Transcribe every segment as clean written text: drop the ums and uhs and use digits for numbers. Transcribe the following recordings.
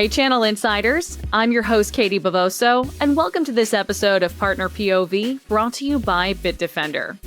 Hey, Channel Insiders. I'm your host, Katie Bavoso, and welcome to this episode of Partner POV, brought to you by Bitdefender.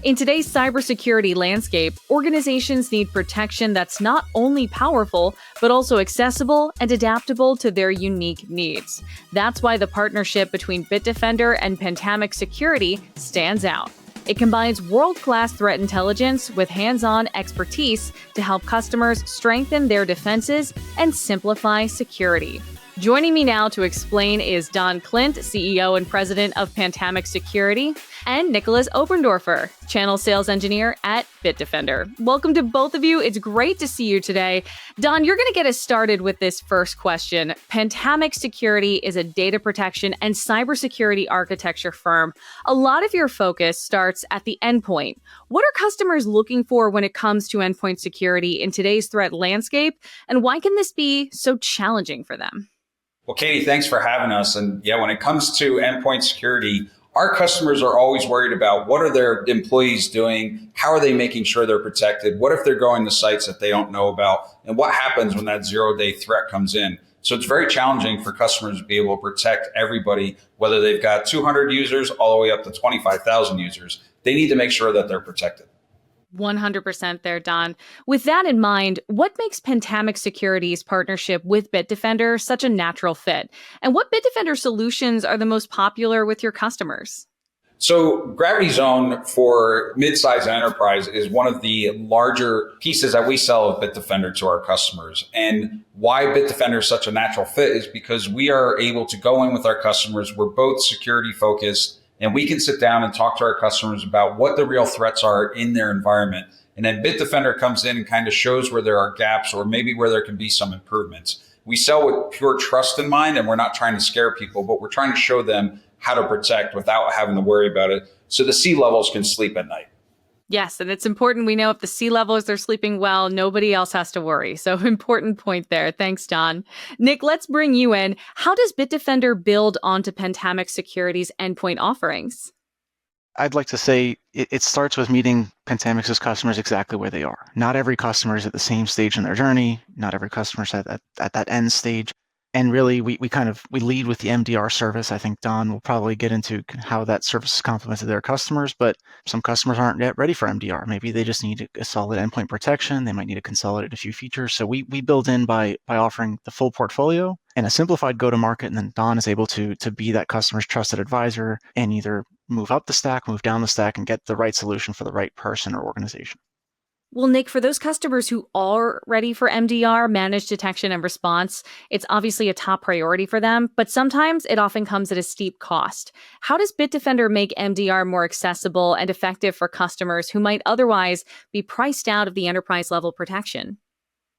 In today's cybersecurity landscape, organizations need protection that's not only powerful, but also accessible and adaptable to their unique needs. That's why the partnership between Bitdefender and Pentamix Security stands out. It combines world-class threat intelligence with hands-on expertise to help customers strengthen their defenses and simplify security. Joining me now to explain is Donald Klindt, CEO and President of Pentamix Security, and Nicolas Oberndorfer, Channel Sales Engineer at Bitdefender. Welcome to both of you. It's great to see you today. Don, you're going to get us started with this first question. Pentamix Security is a data protection and cybersecurity architecture firm. A lot of your focus starts at the endpoint. What are customers looking for when it comes to endpoint security in today's threat landscape, and why can this be so challenging for them? Well, Katie, thanks for having us. And yeah, when it comes to endpoint security, our customers are always worried about what are their employees doing? How are they making sure they're protected? What if they're going to sites that they don't know about? And what happens when that zero-day threat comes in? So it's very challenging for customers to be able to protect everybody, whether they've got 200 users all the way up to 25,000 users. They need to make sure that they're protected. 100% there, Don. With that in mind, what makes Pentamix Security's partnership with Bitdefender such a natural fit? And what Bitdefender solutions are the most popular with your customers? So GravityZone for mid-size enterprise is one of the larger pieces that we sell of Bitdefender to our customers. And why Bitdefender is such a natural fit is because we are able to go in with our customers. We're both security focused, and we can sit down and talk to our customers about what the real threats are in their environment. And then Bitdefender comes in and kind of shows where there are gaps or maybe where there can be some improvements. We sell with pure trust in mind, and we're not trying to scare people, but we're trying to show them how to protect without having to worry about it so the C-levels can sleep at night. Yes, and it's important we know if the C-levels are sleeping well, nobody else has to worry. So important point there. Thanks, Don. Nick, let's bring you in. How does Bitdefender build onto Pentamix Security's endpoint offerings? I'd like to say it starts with meeting Pentamix's customers exactly where they are. Not every customer is at the same stage in their journey. Not every customer is at that end stage. And really, we lead with the MDR service. I think Don will probably get into how that service is complemented their customers, but some customers aren't yet ready for MDR. Maybe they just need a solid endpoint protection. They might need to consolidate a few features. So we build in by offering the full portfolio and a simplified go-to-market, and then Don is able to be that customer's trusted advisor and either move up the stack, move down the stack, and get the right solution for the right person or organization. Well, Nick, for those customers who are ready for MDR, managed detection and response, it's obviously a top priority for them, but sometimes it often comes at a steep cost. How does Bitdefender make MDR more accessible and effective for customers who might otherwise be priced out of the enterprise level protection?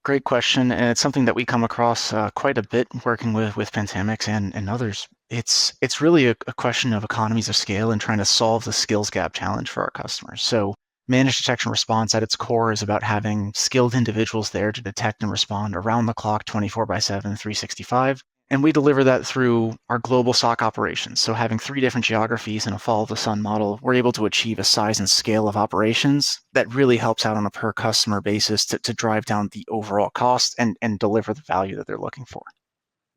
Great question, and it's something that we come across quite a bit working with Pentamix and others. It's really a question of economies of scale and trying to solve the skills gap challenge for our customers. So managed detection response at its core is about having skilled individuals there to detect and respond around the clock, 24/7, 365. And we deliver that through our global SOC operations. So having 3 different geographies in a follow the sun model, we're able to achieve a size and scale of operations that really helps out on a per customer basis to drive down the overall cost and deliver the value that they're looking for.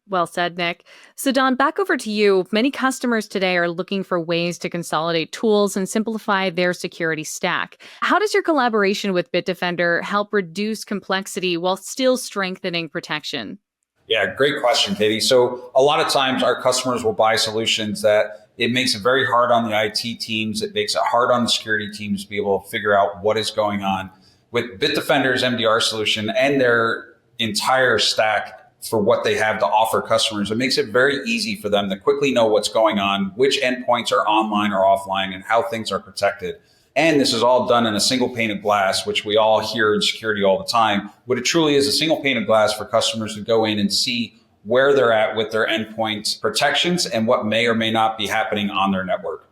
Well said, Nick. So Don, back over to you. Many customers today are looking for ways to consolidate tools and simplify their security stack. How does your collaboration with Bitdefender help reduce complexity while still strengthening protection? Yeah, great question, Katie. So a lot of times our customers will buy solutions that it makes it very hard on the IT teams. It makes it hard on the security teams to be able to figure out what is going on. With Bitdefender's MDR solution and their entire stack for what they have to offer customers, it makes it very easy for them to quickly know what's going on, which endpoints are online or offline, and how things are protected. And this is all done in a single pane of glass, which we all hear in security all the time. But it truly is a single pane of glass for customers to go in and see where they're at with their endpoint protections and what may or may not be happening on their network.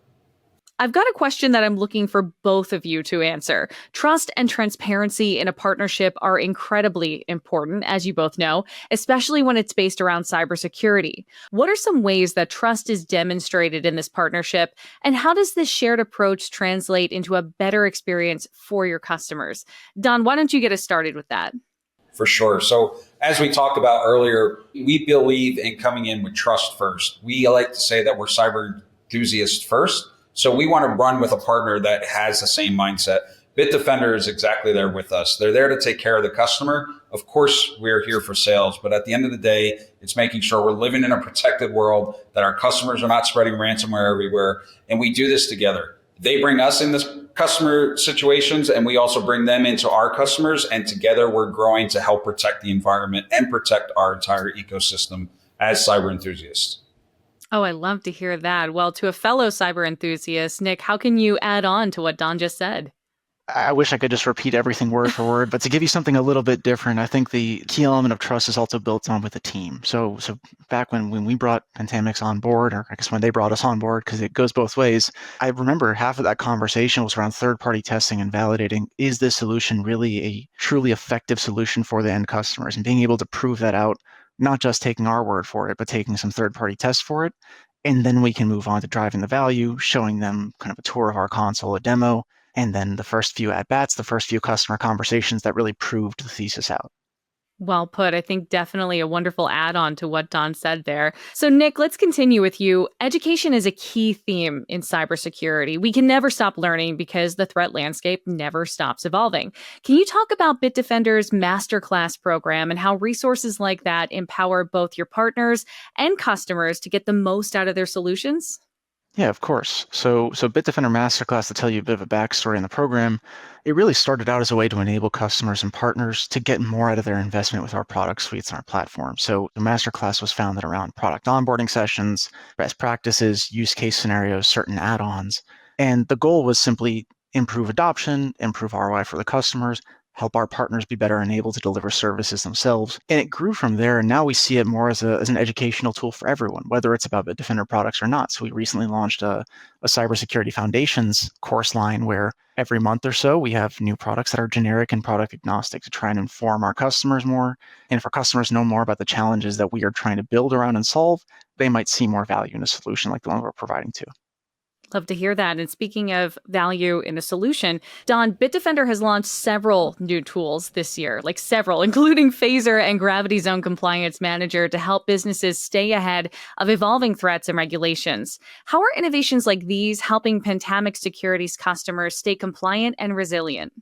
I've got a question that I'm looking for both of you to answer. Trust and transparency in a partnership are incredibly important, as you both know, especially when it's based around cybersecurity. What are some ways that trust is demonstrated in this partnership, and how does this shared approach translate into a better experience for your customers? Don, why don't you get us started with that? For sure. So as we talked about earlier, we believe in coming in with trust first. We like to say that we're cyber enthusiasts first. So we want to run with a partner that has the same mindset. Bitdefender is exactly there with us. They're there to take care of the customer. Of course, we're here for sales, but at the end of the day, it's making sure we're living in a protected world, that our customers are not spreading ransomware everywhere. And we do this together. They bring us in this customer situations, and we also bring them into our customers. And together we're growing to help protect the environment and protect our entire ecosystem as cyber enthusiasts. Oh, I love to hear that. Well, to a fellow cyber enthusiast, Nick, how can you add on to what Don just said? I wish I could just repeat everything word for word, but to give you something a little bit different, I think the key element of trust is also built on with a team. So back when we brought Pentamix on board, or I guess when they brought us on board, because it goes both ways, I remember half of that conversation was around third-party testing and validating, is this solution really a truly effective solution for the end customers? And being able to prove that out, not just taking our word for it, but taking some third-party tests for it. And then we can move on to driving the value, showing them kind of a tour of our console, a demo, and then the first few at-bats, the first few customer conversations that really proved the thesis out. Well put. I think definitely a wonderful add on to what Don said there. So, Nick, let's continue with you. Education is a key theme in cybersecurity. We can never stop learning because the threat landscape never stops evolving. Can you talk about Bitdefender's Masterclass program and how resources like that empower both your partners and customers to get the most out of their solutions? Yeah, of course. So Bitdefender Masterclass, to tell you a bit of a backstory in the program, it really started out as a way to enable customers and partners to get more out of their investment with our product suites and our platform. So the Masterclass was founded around product onboarding sessions, best practices, use case scenarios, certain add-ons. And the goal was simply improve adoption, improve ROI for the customers, help our partners be better enabled to deliver services themselves. And it grew from there. And now we see it more as an educational tool for everyone, whether it's about Bitdefender products or not. So we recently launched a cybersecurity foundations course line where every month or so we have new products that are generic and product agnostic to try and inform our customers more. And if our customers know more about the challenges that we are trying to build around and solve, they might see more value in a solution like the one we're providing too. Love to hear that. And speaking of value in a solution, Don, Bitdefender has launched several new tools this year, like several, including PHASR and GravityZone Compliance Manager to help businesses stay ahead of evolving threats and regulations. How are innovations like these helping Pentamix Security's customers stay compliant and resilient?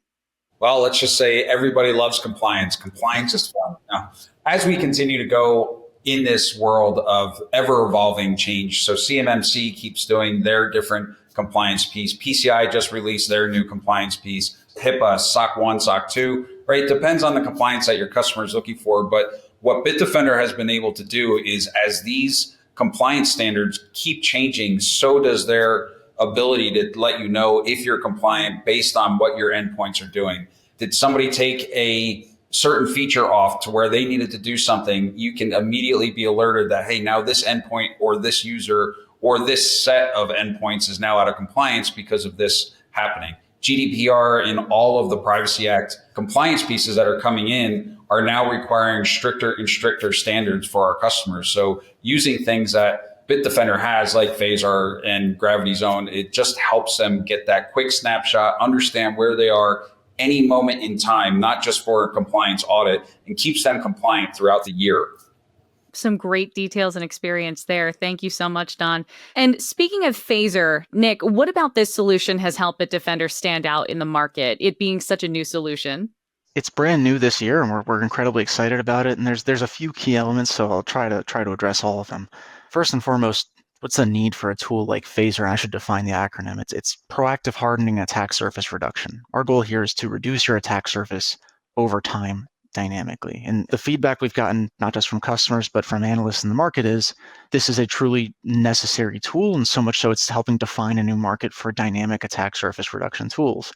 Well, let's just say everybody loves compliance. Compliance is fun. Now, as we continue to go in this world of ever evolving change, so CMMC keeps doing their different compliance piece. PCI just released their new compliance piece. HIPAA, SOC 1, SOC 2, right? Depends on the compliance that your customer is looking for. But what Bitdefender has been able to do is as these compliance standards keep changing, so does their ability to let you know if you're compliant based on what your endpoints are doing. Did somebody take a certain feature off to where they needed to do something? You can immediately be alerted that, hey, now this endpoint or this user or this set of endpoints is now out of compliance because of this happening. GDPR and all of the Privacy Act compliance pieces that are coming in are now requiring stricter and stricter standards for our customers. So using things that Bitdefender has, like PHASR and GravityZone, it just helps them get that quick snapshot, understand where they are any moment in time, not just for a compliance audit, and keeps them compliant throughout the year. Some great details and experience there. Thank you so much, Don. And speaking of PHASR, Nick, what about this solution has helped Bitdefender stand out in the market, it being such a new solution? It's brand new this year, and we're incredibly excited about it. And there's a few key elements, so I'll try to address all of them. First and foremost, what's the need for a tool like PHASR? I should define the acronym. It's proactive hardening and attack surface reduction. Our goal here is to reduce your attack surface over time dynamically. And the feedback we've gotten, not just from customers, but from analysts in the market, is this is a truly necessary tool, and so much so it's helping define a new market for dynamic attack surface reduction tools.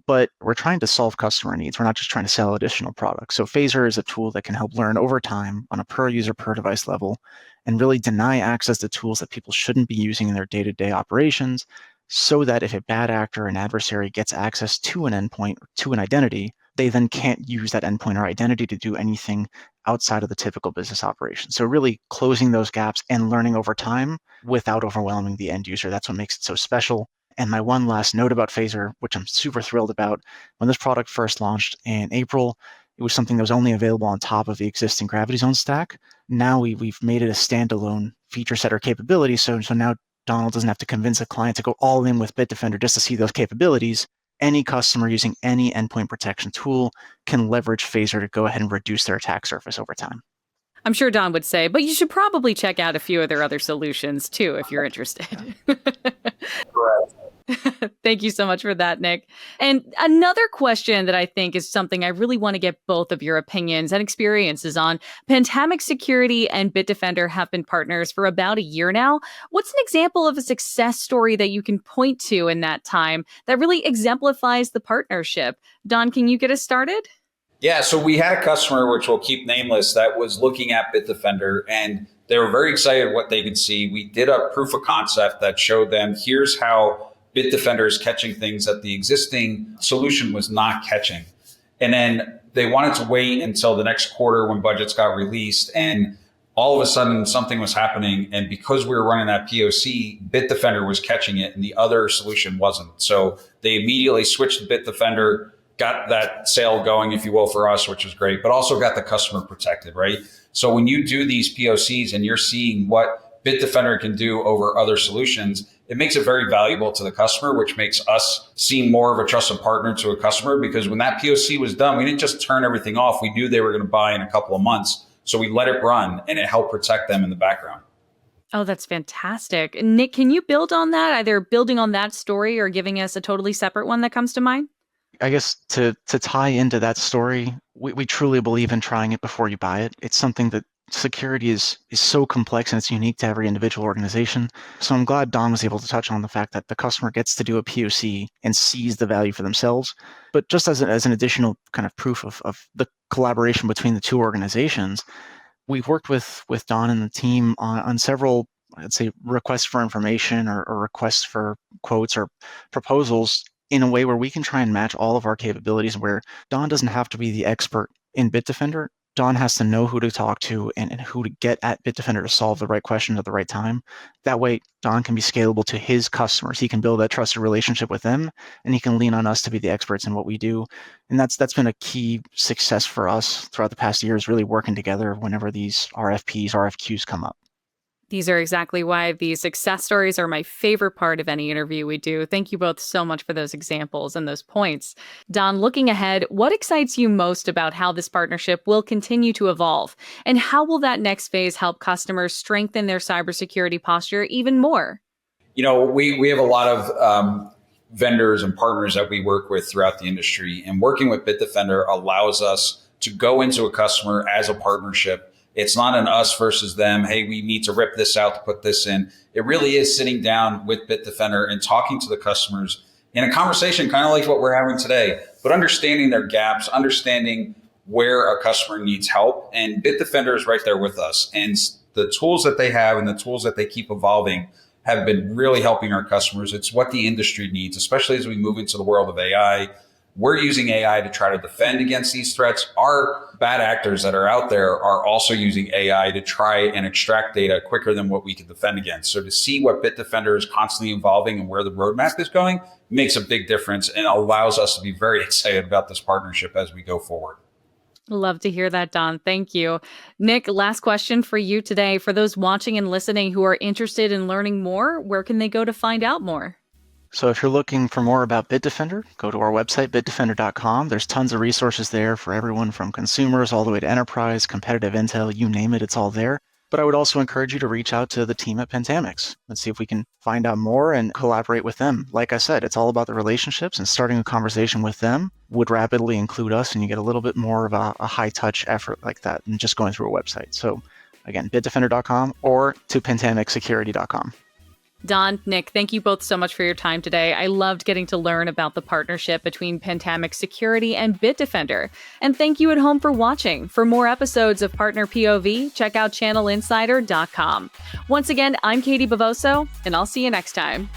But we're trying to solve customer needs. We're not just trying to sell additional products. So PHASR is a tool that can help learn over time on a per user, per device level, and really deny access to tools that people shouldn't be using in their day-to-day operations, so that if a bad actor or an adversary gets access to an endpoint or to an identity, they then can't use that endpoint or identity to do anything outside of the typical business operation. So really closing those gaps and learning over time without overwhelming the end user. That's what makes it so special. And my one last note about PHASR, which I'm super thrilled about, when this product first launched in April, it was something that was only available on top of the existing GravityZone stack. Now we've made it a standalone feature set or capability. So now Donald doesn't have to convince a client to go all in with Bitdefender just to see those capabilities. Any customer using any endpoint protection tool can leverage PHASR to go ahead and reduce their attack surface over time. I'm sure Don would say, but you should probably check out a few of their other solutions too if you're interested. Thank you so much for that, Nick. And another question that I think is something I really want to get both of your opinions and experiences on. Pentamix Security and Bitdefender have been partners for about a year now. What's an example of a success story that you can point to in that time that really exemplifies the partnership? Don, can you get us started? Yeah, so we had a customer, which we'll keep nameless, that was looking at Bitdefender, and they were very excited what they could see. We did a proof of concept that showed them, here's how Bitdefender is catching things that the existing solution was not catching. And then they wanted to wait until the next quarter when budgets got released, and all of a sudden something was happening. And because we were running that POC, Bitdefender was catching it and the other solution wasn't. So they immediately switched to Bitdefender, got that sale going, if you will, for us, which was great, but also got the customer protected, right? So when you do these POCs and you're seeing what Bitdefender can do over other solutions, it makes it very valuable to the customer, which makes us seem more of a trusted partner to a customer, because when that POC was done, we didn't just turn everything off. We knew they were going to buy in a couple of months. So we let it run and it helped protect them in the background. Oh, that's fantastic. Nick, can you build on that, either building on that story or giving us a totally separate one that comes to mind? I guess to tie into that story, we truly believe in trying it before you buy it. It's something that security is so complex and it's unique to every individual organization. So I'm glad Don was able to touch on the fact that the customer gets to do a POC and sees the value for themselves. But just as an additional kind of proof of the collaboration between the two organizations, we've worked with Don and the team on several, I'd say, requests for information or requests for quotes or proposals in a way where we can try and match all of our capabilities, where Don doesn't have to be the expert in Bitdefender. Don has to know who to talk to and who to get at Bitdefender to solve the right question at the right time. That way, Don can be scalable to his customers. He can build that trusted relationship with them, and he can lean on us to be the experts in what we do. And that's been a key success for us throughout the past years, really working together whenever these RFPs, RFQs come up. These are exactly why these success stories are my favorite part of any interview we do. Thank you both so much for those examples and those points. Don, looking ahead, what excites you most about how this partnership will continue to evolve? And how will that next phase help customers strengthen their cybersecurity posture even more? You know, we have a lot of vendors and partners that we work with throughout the industry, and working with Bitdefender allows us to go into a customer as a partnership. It's not an us versus them. Hey, we need to rip this out to put this in. It really is sitting down with Bitdefender and talking to the customers in a conversation, kind of like what we're having today, but understanding their gaps, understanding where a customer needs help. And Bitdefender is right there with us. And the tools that they have and the tools that they keep evolving have been really helping our customers. It's what the industry needs, especially as we move into the world of AI. We're using AI to try to defend against these threats. Our bad actors that are out there are also using AI to try and extract data quicker than what we can defend against. So to see what Bitdefender is constantly evolving and where the roadmap is going makes a big difference and allows us to be very excited about this partnership as we go forward. Love to hear that, Don. Thank you. Nick, last question for you today. For those watching and listening who are interested in learning more, where can they go to find out more? So if you're looking for more about Bitdefender, go to our website, bitdefender.com. There's tons of resources there for everyone from consumers all the way to enterprise, competitive intel, you name it, it's all there. But I would also encourage you to reach out to the team at Pentamix and see if we can find out more and collaborate with them. Like I said, it's all about the relationships, and starting a conversation with them would rapidly include us, and you get a little bit more of a high-touch effort like that than just going through a website. So again, bitdefender.com or to pentamixsecurity.com. Don, Nick, thank you both so much for your time today. I loved getting to learn about the partnership between Pentamix Security and Bitdefender. And thank you at home for watching. For more episodes of Partner POV, check out channelinsider.com. Once again, I'm Katie Bavoso, and I'll see you next time.